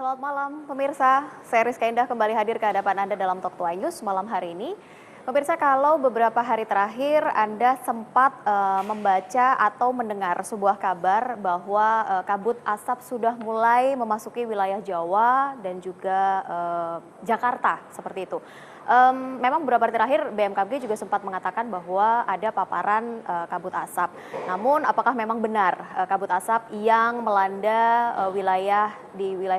Selamat malam pemirsa, saya Rizka Indah kembali hadir ke hadapan Anda dalam Talk to News malam hari ini. Pemirsa, kalau beberapa hari terakhir Anda sempat membaca atau mendengar sebuah kabar bahwa kabut asap sudah mulai memasuki wilayah Jawa dan juga Jakarta seperti itu. Memang beberapa hari terakhir BMKG juga sempat mengatakan bahwa ada paparan kabut asap. Namun apakah memang benar kabut asap yang melanda wilayah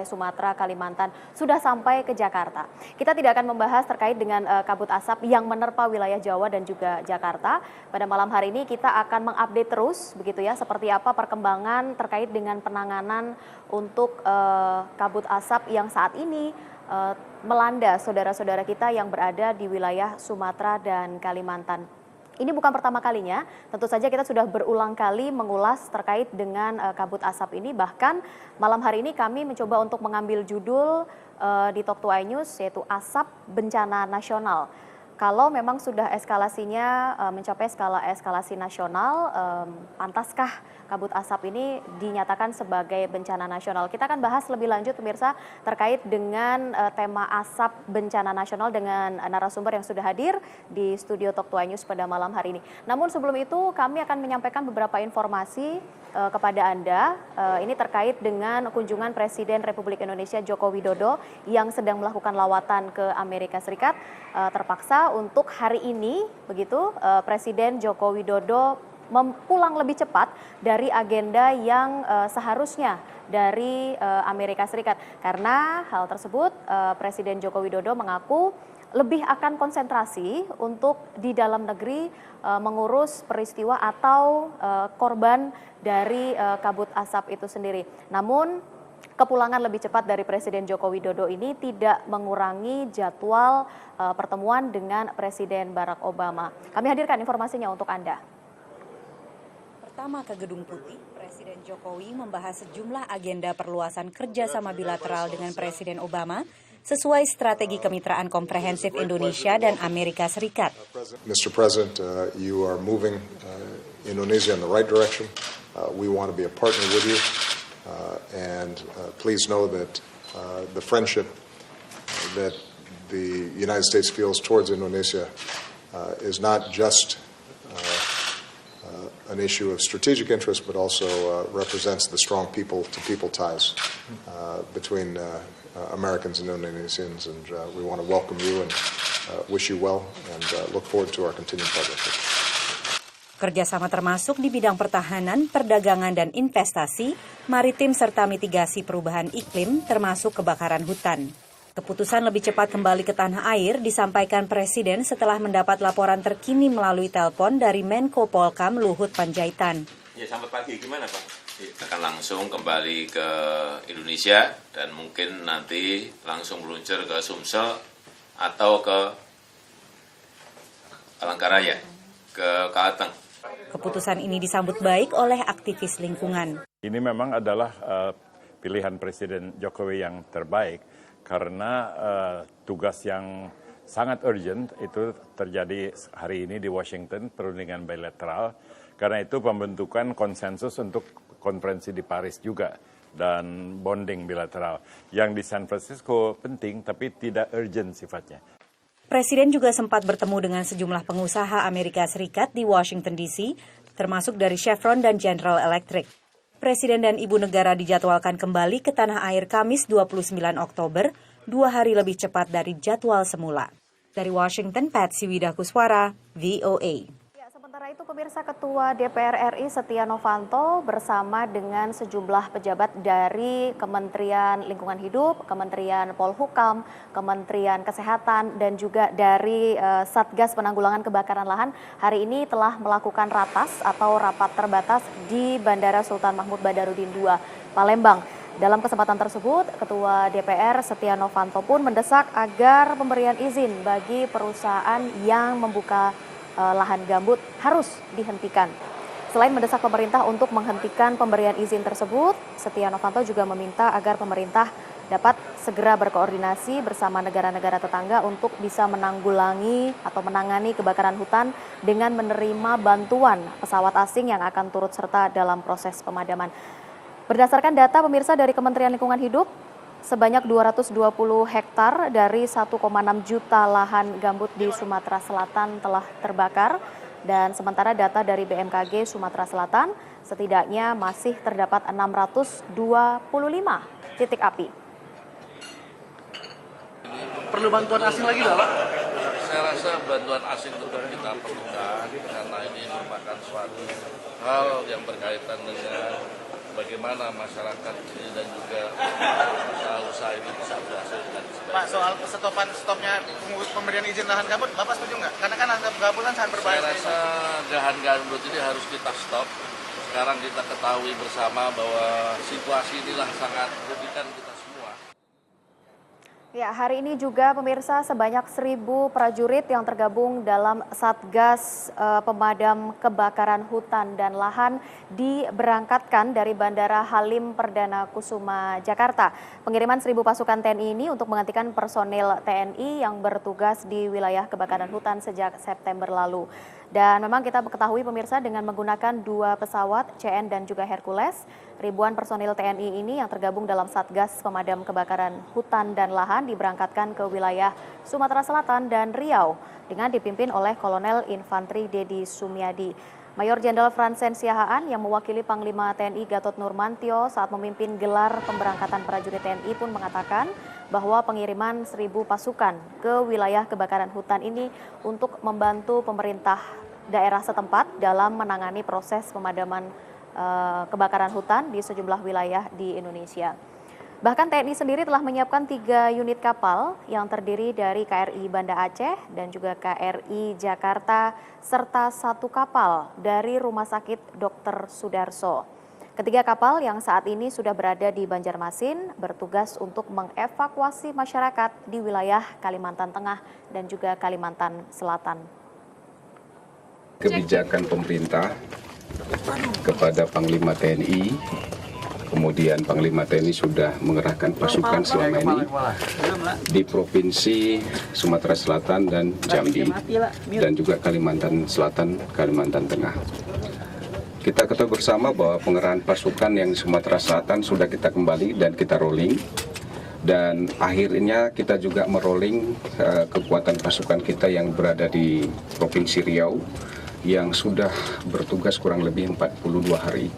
Sumatera, Kalimantan sudah sampai ke Jakarta? Kita tidak akan membahas terkait dengan kabut asap yang menerpa wilayah Jawa dan juga Jakarta. Pada malam hari ini kita akan mengupdate terus begitu ya, seperti apa perkembangan terkait dengan penanganan untuk kabut asap yang saat ini melanda saudara-saudara kita yang berada di wilayah Sumatera dan Kalimantan. Ini bukan pertama kalinya, tentu saja kita sudah berulang kali mengulas terkait dengan kabut asap ini. Bahkan malam hari ini kami mencoba untuk mengambil judul di Talk to News, yaitu Asap Bencana Nasional. Kalau memang sudah eskalasinya mencapai skala eskalasi nasional, pantaskah kabut asap ini dinyatakan sebagai bencana nasional? Kita akan bahas lebih lanjut pemirsa terkait dengan tema asap bencana nasional dengan narasumber yang sudah hadir di studio Talk to News pada malam hari ini. Namun sebelum itu kami akan menyampaikan beberapa informasi kepada Anda. Ini terkait dengan kunjungan Presiden Republik Indonesia Joko Widodo yang sedang melakukan lawatan ke Amerika Serikat. Terpaksa untuk hari ini begitu Presiden Joko Widodo pulang lebih cepat dari agenda yang seharusnya dari Amerika Serikat. Karena hal tersebut Presiden Joko Widodo mengaku lebih akan konsentrasi untuk di dalam negeri mengurus peristiwa atau korban dari kabut asap itu sendiri. Namun kepulangan lebih cepat dari Presiden Joko Widodo ini tidak mengurangi jadwal pertemuan dengan Presiden Barack Obama. Kami hadirkan informasinya untuk Anda. Pertama ke Gedung Putih, Presiden Jokowi membahas sejumlah agenda perluasan kerjasama bilateral dengan Presiden Obama sesuai strategi kemitraan komprehensif Indonesia dan Amerika Serikat. Mr. President, you are moving Indonesia in the right direction. We want to be a partner with you. And please know that the friendship that the United States feels towards Indonesia is not just an issue of strategic interest, but also represents the strong people-to-people ties between Americans and Indonesians. And we want to welcome you and wish you well and look forward to our continued partnership. Kerjasama termasuk di bidang pertahanan, perdagangan dan investasi, maritim serta mitigasi perubahan iklim termasuk kebakaran hutan. Keputusan lebih cepat kembali ke tanah air disampaikan Presiden setelah mendapat laporan terkini melalui telepon dari Menko Polkam Luhut Panjaitan. Ya, selamat pagi, gimana Pak? Akan langsung kembali ke Indonesia dan mungkin nanti langsung meluncur ke Sumsel atau ke Palangkaraya, ke Kalteng. Keputusan ini disambut baik oleh aktivis lingkungan. Ini memang adalah pilihan Presiden Jokowi yang terbaik karena tugas yang sangat urgent itu terjadi hari ini di Washington, perundingan bilateral. Karena itu pembentukan konsensus untuk konferensi di Paris juga dan bonding bilateral. Yang di San Francisco penting tapi tidak urgent sifatnya. Presiden juga sempat bertemu dengan sejumlah pengusaha Amerika Serikat di Washington DC, termasuk dari Chevron dan General Electric. Presiden dan Ibu Negara dijadwalkan kembali ke tanah air Kamis 29 Oktober, 2 hari lebih cepat dari jadwal semula. Dari Washington, Patsy Widakuswara, VOA. Sementara itu pemirsa, Ketua DPR RI Setia Novanto bersama dengan sejumlah pejabat dari Kementerian Lingkungan Hidup, Kementerian Polhukam, Kementerian Kesehatan dan juga dari Satgas Penanggulangan Kebakaran Lahan hari ini telah melakukan ratas atau rapat terbatas di Bandara Sultan Mahmud Badarudin II, Palembang. Dalam kesempatan tersebut, Ketua DPR Setia Novanto pun mendesak agar pemberian izin bagi perusahaan yang membuka lahan gambut harus dihentikan. Selain mendesak pemerintah untuk menghentikan pemberian izin tersebut, Setia Novanto juga meminta agar pemerintah dapat segera berkoordinasi bersama negara-negara tetangga untuk bisa menanggulangi atau menangani kebakaran hutan dengan menerima bantuan pesawat asing yang akan turut serta dalam proses pemadaman. Berdasarkan data pemirsa dari Kementerian Lingkungan Hidup, sebanyak 220 hektar dari 1,6 juta lahan gambut di Sumatera Selatan telah terbakar. Dan sementara data dari BMKG Sumatera Selatan, setidaknya masih terdapat 625 titik api. Perlu bantuan asing lagi nggak, Pak? Saya rasa bantuan asing tetap kita perlukan karena ini merupakan suatu hal yang berkaitan dengan bagaimana masyarakat ini dan juga usaha-usaha ini bisa berhasil dengan sebaik. Pak, soal stopnya pemberian izin lahan gambut, Bapak setuju nggak? Karena kan lahan gambut kan sangat berbahaya. Saya rasa lahan gambut ini harus kita stop. Sekarang kita ketahui bersama bahwa situasi inilah sangat merugikan kita semua. Ya, hari ini juga pemirsa sebanyak 1.000 prajurit yang tergabung dalam Satgas Pemadam Kebakaran Hutan dan Lahan diberangkatkan dari Bandara Halim Perdana Kusuma, Jakarta. Pengiriman 1.000 pasukan TNI ini untuk menggantikan personil TNI yang bertugas di wilayah kebakaran hutan sejak September lalu. Dan memang kita ketahui pemirsa dengan menggunakan 2 pesawat CN dan juga Hercules, ribuan personil TNI ini yang tergabung dalam Satgas Pemadam Kebakaran Hutan dan Lahan diberangkatkan ke wilayah Sumatera Selatan dan Riau dengan dipimpin oleh Kolonel Infantri Dedi Sumiadi. Mayor Jenderal Fransen Siahaan yang mewakili Panglima TNI Gatot Nurmantio saat memimpin gelar pemberangkatan prajurit TNI pun mengatakan bahwa pengiriman 1.000 pasukan ke wilayah kebakaran hutan ini untuk membantu pemerintah daerah setempat dalam menangani proses pemadaman kebakaran hutan di sejumlah wilayah di Indonesia. Bahkan TNI sendiri telah menyiapkan 3 unit kapal yang terdiri dari KRI Banda Aceh dan juga KRI Jakarta serta 1 kapal dari Rumah Sakit Dr. Sudarso. Ketiga kapal yang saat ini sudah berada di Banjarmasin bertugas untuk mengevakuasi masyarakat di wilayah Kalimantan Tengah dan juga Kalimantan Selatan. Kebijakan pemerintah kepada Panglima TNI, kemudian Panglima TNI sudah mengerahkan pasukan selama ini di Provinsi Sumatera Selatan dan Jambi, dan juga Kalimantan Selatan, Kalimantan Tengah. Kita ketahui bersama bahwa pengerahan pasukan yang Sumatera Selatan sudah kita kembali dan kita rolling. Dan akhirnya kita juga merolling kekuatan pasukan kita yang berada di Provinsi Riau yang sudah bertugas kurang lebih 42 hari.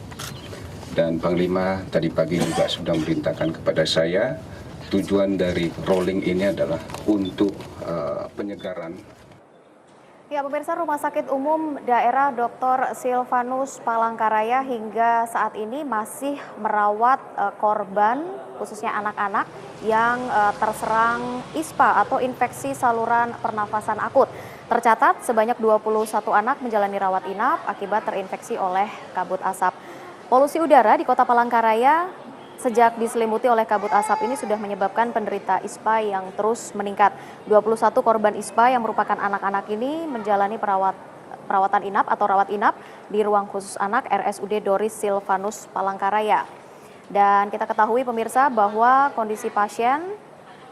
Dan Panglima tadi pagi juga sudah memerintahkan kepada saya, tujuan dari rolling ini adalah untuk penyegaran. Ya, pemirsa, Rumah Sakit Umum Daerah Dr. Silvanus Palangkaraya hingga saat ini masih merawat korban, khususnya anak-anak yang terserang ISPA atau infeksi saluran pernafasan akut. Tercatat sebanyak 21 anak menjalani rawat inap akibat terinfeksi oleh kabut asap. Polusi udara di Kota Palangkaraya sejak diselimuti oleh kabut asap ini sudah menyebabkan penderita ISPA yang terus meningkat. 21 korban ISPA yang merupakan anak-anak ini menjalani perawatan inap atau rawat inap di ruang khusus anak RSUD Doris Silvanus Palangkaraya. Dan kita ketahui pemirsa bahwa kondisi pasien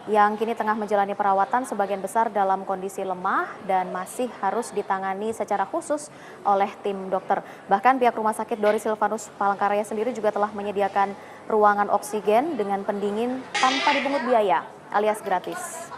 yang kini tengah menjalani perawatan sebagian besar dalam kondisi lemah dan masih harus ditangani secara khusus oleh tim dokter. Bahkan pihak Rumah Sakit Doris Silvanus Palangkaraya sendiri juga telah menyediakan ruangan oksigen dengan pendingin tanpa dipungut biaya alias gratis.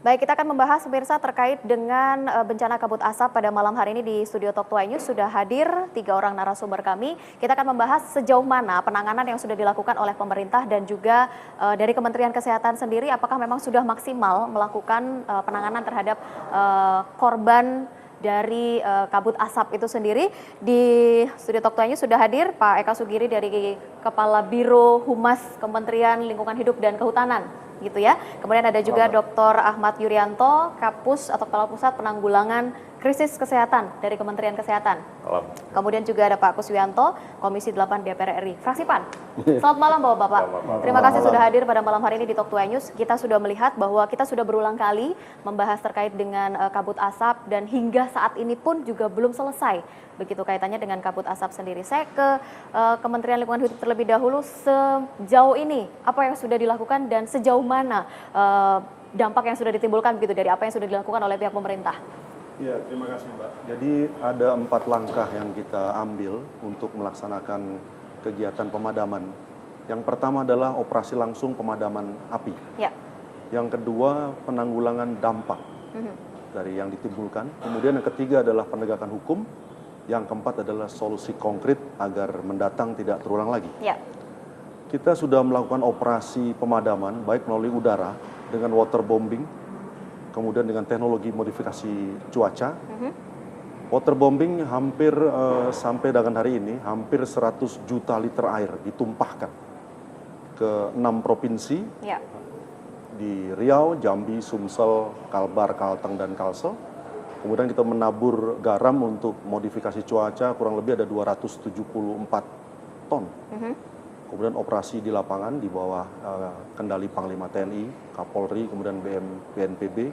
Baik, kita akan membahas pemirsa terkait dengan bencana kabut asap pada malam hari ini di studio Talk to News sudah hadir 3 orang narasumber kami. Kita akan membahas sejauh mana penanganan yang sudah dilakukan oleh pemerintah dan juga dari Kementerian Kesehatan sendiri, apakah memang sudah maksimal melakukan penanganan terhadap korban dari kabut asap itu sendiri. Di studio Talk to News sudah hadir Pak Eka Sugiri dari Kepala Biro Humas Kementerian Lingkungan Hidup dan Kehutanan, gitu ya. Kemudian ada juga Dr. Ahmad Yuryanto, Kapus atau Kepala Pusat Penanggulangan Krisis Kesehatan dari Kementerian Kesehatan. Malam. Kemudian juga ada Pak Kuswianto, Komisi 8 DPR RI, fraksi PAN. Selamat malam Bapak-Bapak. Terima kasih sudah hadir pada malam hari ini di Talk to News. Kita sudah melihat bahwa kita sudah berulang kali membahas terkait dengan kabut asap dan hingga saat ini pun juga belum selesai. Begitu kaitannya dengan kabut asap sendiri. Saya ke Kementerian Lingkungan Hidup terlebih dahulu. Sejauh ini apa yang sudah dilakukan dan sejauh mana dampak yang sudah ditimbulkan begitu dari apa yang sudah dilakukan oleh pihak pemerintah? Ya, terima kasih Mbak. Jadi ada 4 langkah yang kita ambil untuk melaksanakan kegiatan pemadaman. Yang pertama adalah operasi langsung pemadaman api. Ya. Yang kedua penanggulangan dampak dari yang ditimbulkan. Kemudian yang ketiga adalah penegakan hukum. Yang keempat adalah solusi konkret agar mendatang tidak terulang lagi. Ya. Kita sudah melakukan operasi pemadaman baik melalui udara dengan waterbombing, kemudian dengan teknologi modifikasi cuaca. Waterbombing hampir sampai dengan hari ini hampir 100 juta liter air ditumpahkan ke 6 provinsi Ya. di Riau, Jambi, Sumsel, Kalbar, Kalteng, dan Kalsel. Kemudian kita menabur garam untuk modifikasi cuaca kurang lebih ada 274 ton. Kemudian operasi di lapangan di bawah kendali Panglima TNI, Kapolri, kemudian BNPB,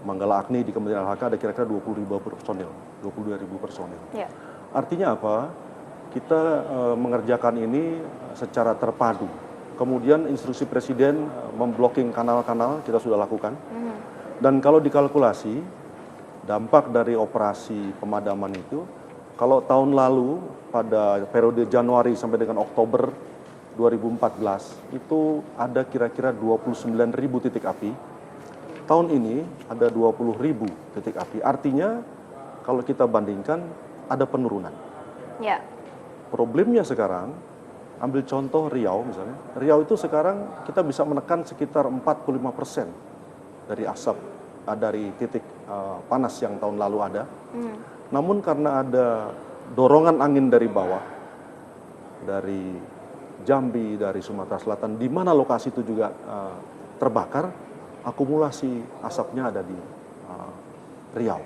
Manggala Agni di Kementerian LHK ada kira-kira 20.000 personil, 22.000 personil. Ya. Artinya apa? Kita mengerjakan ini secara terpadu. Kemudian instruksi Presiden memblocking kanal-kanal kita sudah lakukan. Dan kalau dikalkulasi, dampak dari operasi pemadaman itu, kalau tahun lalu pada periode Januari sampai dengan Oktober 2014, itu ada kira-kira 29.000 titik api. Tahun ini ada 20.000 titik api. Artinya kalau kita bandingkan ada penurunan. Ya. Problemnya sekarang, ambil contoh Riau misalnya. Riau itu sekarang kita bisa menekan sekitar 45% dari asap, dari titik panas yang tahun lalu ada. Namun karena ada dorongan angin dari bawah, dari Jambi, dari Sumatera Selatan, di mana lokasi itu juga terbakar, akumulasi asapnya ada di Riau.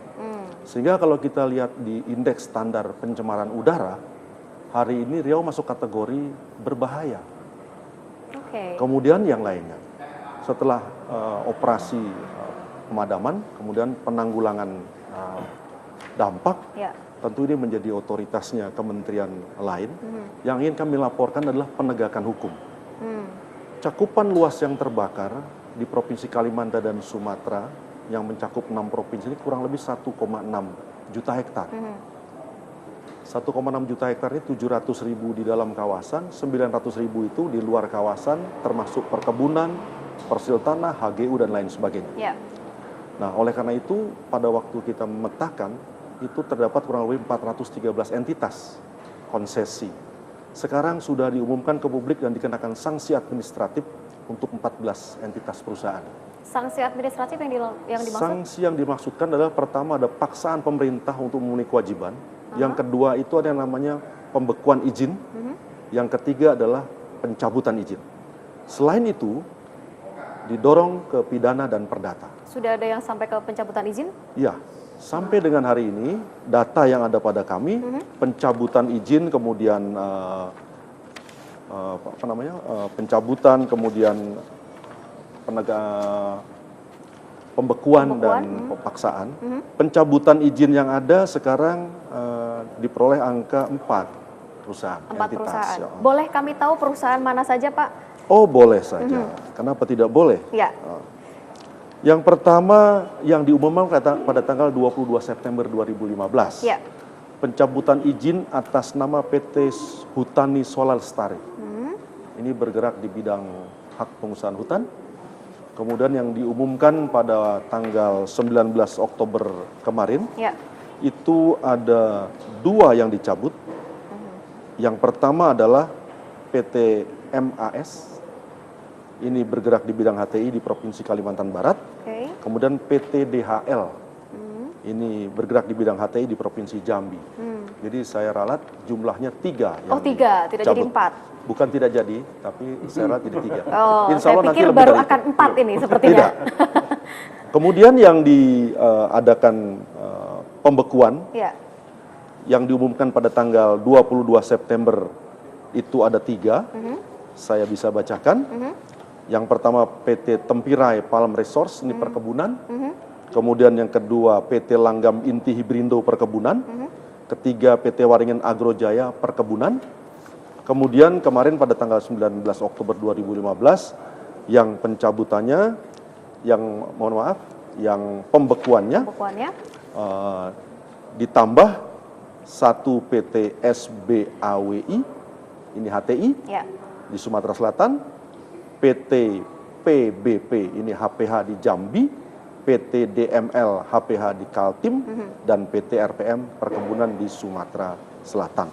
Sehingga kalau kita lihat di indeks standar pencemaran udara, hari ini Riau masuk kategori berbahaya. Oke. Kemudian yang lainnya, setelah operasi pemadaman, kemudian penanggulangan dampak, Ya. tentu ini menjadi otoritasnya kementerian lain. Yang ingin kami laporkan adalah penegakan hukum. Cakupan luas yang terbakar di Provinsi Kalimantan dan Sumatera yang mencakup 6 provinsi ini kurang lebih 1,6 juta hektar. 1,6 juta hektar ini 700.000 di dalam kawasan, 900.000 itu di luar kawasan, termasuk perkebunan, persil tanah, HGU, dan lain sebagainya. Ya. Nah, oleh karena itu, pada waktu kita memetakan, itu terdapat kurang lebih 413 entitas konsesi. Sekarang sudah diumumkan ke publik dan dikenakan sanksi administratif untuk 14 entitas perusahaan. Sanksi administratif yang dimaksud? Sanksi yang dimaksudkan adalah pertama ada paksaan pemerintah untuk memenuhi kewajiban. Yang kedua itu ada yang namanya pembekuan izin. Yang ketiga adalah pencabutan izin. Selain itu, didorong ke pidana dan perdata. Sudah ada yang sampai ke pencabutan izin? Ya, sampai dengan hari ini data yang ada pada kami, pencabutan izin, kemudian pencabutan, kemudian pembekuan dan paksaan. Pencabutan izin yang ada sekarang diperoleh angka 4 perusahaan. 4 perusahaan. Ya. Boleh kami tahu perusahaan mana saja, Pak? Oh, boleh saja. Kenapa tidak boleh? Ya. Yang pertama yang diumumkan pada tanggal 22 September 2015. Ya. Pencabutan izin atas nama PT Hutani Solar Lestari. Ini bergerak di bidang hak pengusahaan hutan. Kemudian yang diumumkan pada tanggal 19 Oktober kemarin, itu ada 2 yang dicabut. Yang pertama adalah PT MAS, ini bergerak di bidang HTI di Provinsi Kalimantan Barat. Kemudian PT DHL, ini bergerak di bidang HTI di Provinsi Jambi. Jadi saya ralat jumlahnya 3. Oh, 3, tidak jadi 4. Bukan tidak jadi, tapi saya ralat jadi 3. Oh, Insya Allah saya pikir nanti baru lebih akan 4 ini sepertinya. Tidak. Kemudian yang diadakan pembekuan, yang diumumkan pada tanggal 22 September itu ada 3. Saya bisa bacakan. Yang pertama PT Tempirai Palm Resource, ini perkebunan. Kemudian yang kedua PT Langgam Inti Hibrindo perkebunan. Ketiga PT Waringin Agrojaya perkebunan. Kemudian kemarin pada tanggal 19 Oktober 2015 yang pencabutannya, yang mohon maaf, yang pembekuannya Ditambah 1 PT SBAWI, ini HTI Ya. di Sumatera Selatan, PT PBP ini HPH di Jambi, PT DML HPH di Kaltim, dan PT RPM Perkebunan di Sumatera Selatan.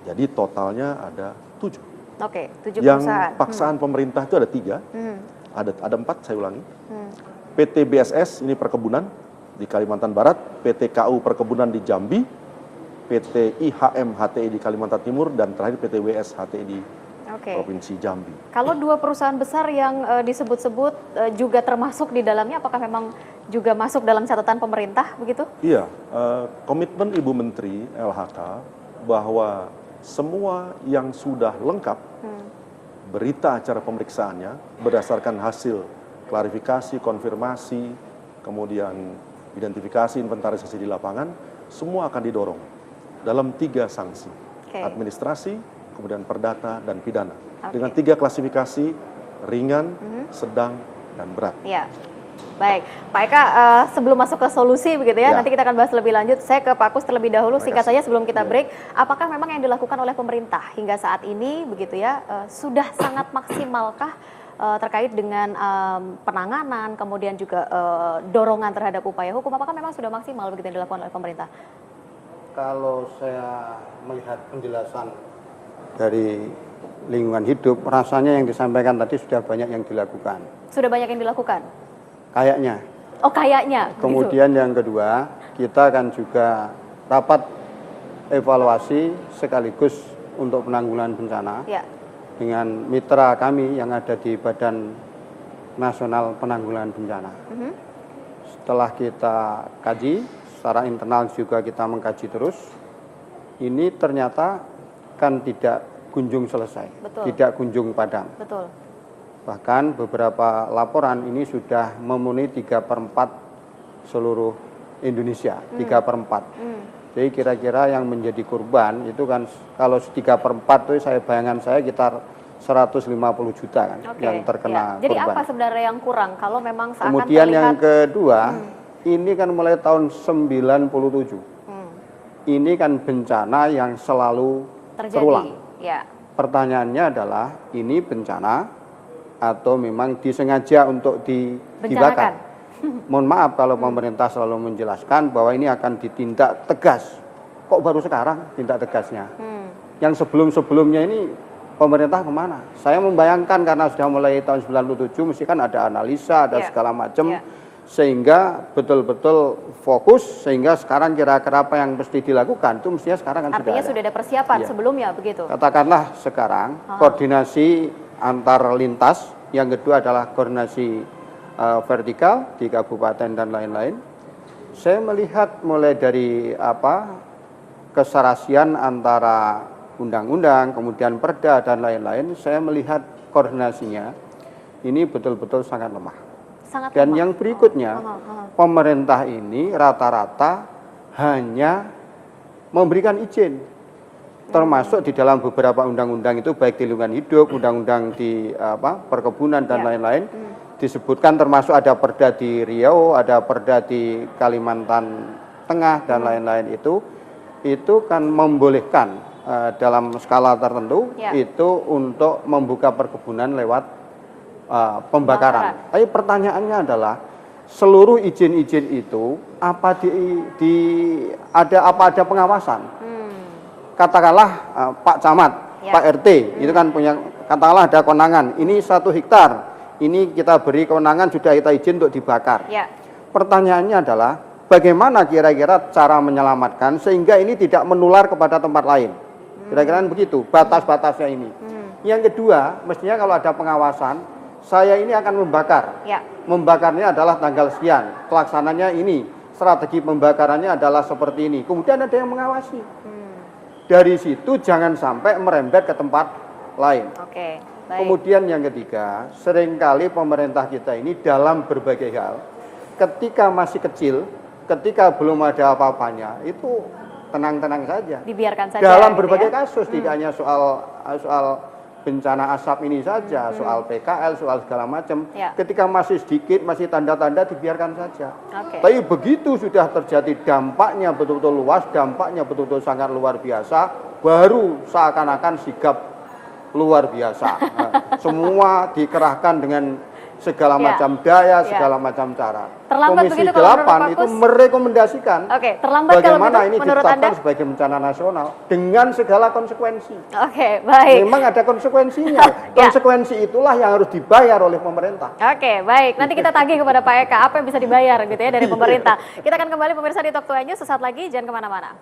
Jadi totalnya ada 7. Oke, 7 Yang perusahaan. paksaan pemerintah itu ada 3, ada 4, saya ulangi. PT BSS ini perkebunan di Kalimantan Barat, PT KU Perkebunan di Jambi, PT IHM HTI di Kalimantan Timur, dan terakhir PT WS HTI di Oke. Provinsi Jambi. Kalau 2 perusahaan besar yang disebut-sebut juga termasuk di dalamnya, apakah memang juga masuk dalam catatan pemerintah begitu? Iya, komitmen Ibu Menteri LHK bahwa semua yang sudah lengkap berita acara pemeriksaannya berdasarkan hasil klarifikasi, konfirmasi, kemudian identifikasi, inventarisasi di lapangan, semua akan didorong dalam 3 sanksi, administrasi, kemudian perdata, dan pidana. Dengan 3 klasifikasi, ringan, sedang, dan berat. Ya, baik. Pak Eka, sebelum masuk ke solusi begitu ya, nanti kita akan bahas lebih lanjut. Saya ke Pak Kus terlebih dahulu, singkat saja sebelum kita break. Apakah memang yang dilakukan oleh pemerintah hingga saat ini begitu ya, sudah sangat maksimalkah terkait dengan penanganan, kemudian juga dorongan terhadap upaya hukum? Apakah memang sudah maksimal begitu yang dilakukan oleh pemerintah? Kalau saya melihat penjelasan dari lingkungan hidup, rasanya yang disampaikan tadi sudah banyak yang dilakukan. Sudah banyak yang dilakukan? Kayaknya. Oh, kayaknya. Kemudian yang kedua, kita akan juga rapat evaluasi sekaligus untuk penanggulangan bencana dengan mitra kami yang ada di Badan Nasional Penanggulangan Bencana. Setelah kita kaji, secara internal juga kita mengkaji terus, ini ternyata kan tidak kunjung selesai, tidak kunjung padam. Betul. Bahkan beberapa laporan ini sudah memenuhi 3/4 seluruh Indonesia, 3/4. Jadi kira-kira yang menjadi korban itu kan kalau 3/4 itu bayangan saya sekitar 150 juta kan yang terkena Jadi korban. apa sebenarnya yang kurang kalau memang seakan Kemudian terlihat... yang kedua, ini kan mulai tahun 97. Ini kan bencana yang selalu terulang. Ya. Pertanyaannya adalah ini bencana atau memang disengaja untuk dibakar? Mohon maaf kalau pemerintah selalu menjelaskan bahwa ini akan ditindak tegas. Kok baru sekarang tindak tegasnya? Yang sebelum-sebelumnya ini pemerintah kemana? Saya membayangkan karena sudah mulai tahun 97 mesti kan ada analisa, ada segala macam. Sehingga betul-betul fokus, sehingga sekarang kira-kira apa yang mesti dilakukan itu mestinya sekarang kan artinya sudah ada persiapan sebelumnya begitu. Katakanlah sekarang koordinasi antar lintas, yang kedua adalah koordinasi vertikal di kabupaten dan lain-lain. Saya melihat mulai dari keserasian antara undang-undang, kemudian perda dan lain-lain, saya melihat koordinasinya ini betul-betul sangat lemah. Dan yang berikutnya, pemerintah ini rata-rata hanya memberikan izin, termasuk di dalam beberapa undang-undang itu, baik di lingkungan hidup, undang-undang di perkebunan dan lain-lain, disebutkan termasuk ada perda di Riau, ada perda di Kalimantan Tengah dan lain-lain itu kan membolehkan dalam skala tertentu itu untuk membuka perkebunan lewat pembakaran. Tapi pertanyaannya adalah seluruh izin-izin itu apa ada pengawasan? Katakanlah Pak Camat, Pak RT itu kan punya, katakanlah ada kewenangan. Ini 1 hektar, ini kita beri kewenangan, sudah kita izin untuk dibakar. Pertanyaannya adalah bagaimana kira-kira cara menyelamatkan sehingga ini tidak menular kepada tempat lain? Kira-kira begitu batas-batasnya ini. Yang kedua, mestinya kalau ada pengawasan, saya ini akan membakar. Membakarnya adalah tanggal sekian, pelaksananya ini, strategi pembakarannya adalah seperti ini. Kemudian ada yang mengawasi. Dari situ jangan sampai merembet ke tempat lain. Kemudian yang ketiga, seringkali pemerintah kita ini dalam berbagai hal, ketika masih kecil, ketika belum ada apa-apanya, itu tenang-tenang saja. Dibiarkan saja. Dalam berbagai kasus, tidak hanya soal bencana asap ini saja, soal PKL, soal segala macam. Ketika masih sedikit, masih tanda-tanda dibiarkan saja. Tapi begitu sudah terjadi dampaknya betul-betul luas, dampaknya betul-betul sangat luar biasa, baru seakan-akan sigap luar biasa. Semua dikerahkan dengan segala macam daya, segala macam cara. Terlambat Komisi begitu kalau 8 itu merekomendasikan terlambat bagaimana kalau ini menurut ditetapkan Anda? sebagai bencana nasional dengan segala konsekuensi. Baik. Memang ada konsekuensinya. Konsekuensi itulah yang harus dibayar oleh pemerintah. Baik. Nanti kita tagih kepada Pak Eka apa yang bisa dibayar gitu ya dari pemerintah. Kita akan kembali pemirsa di Talk to News sesaat lagi, jangan kemana-mana.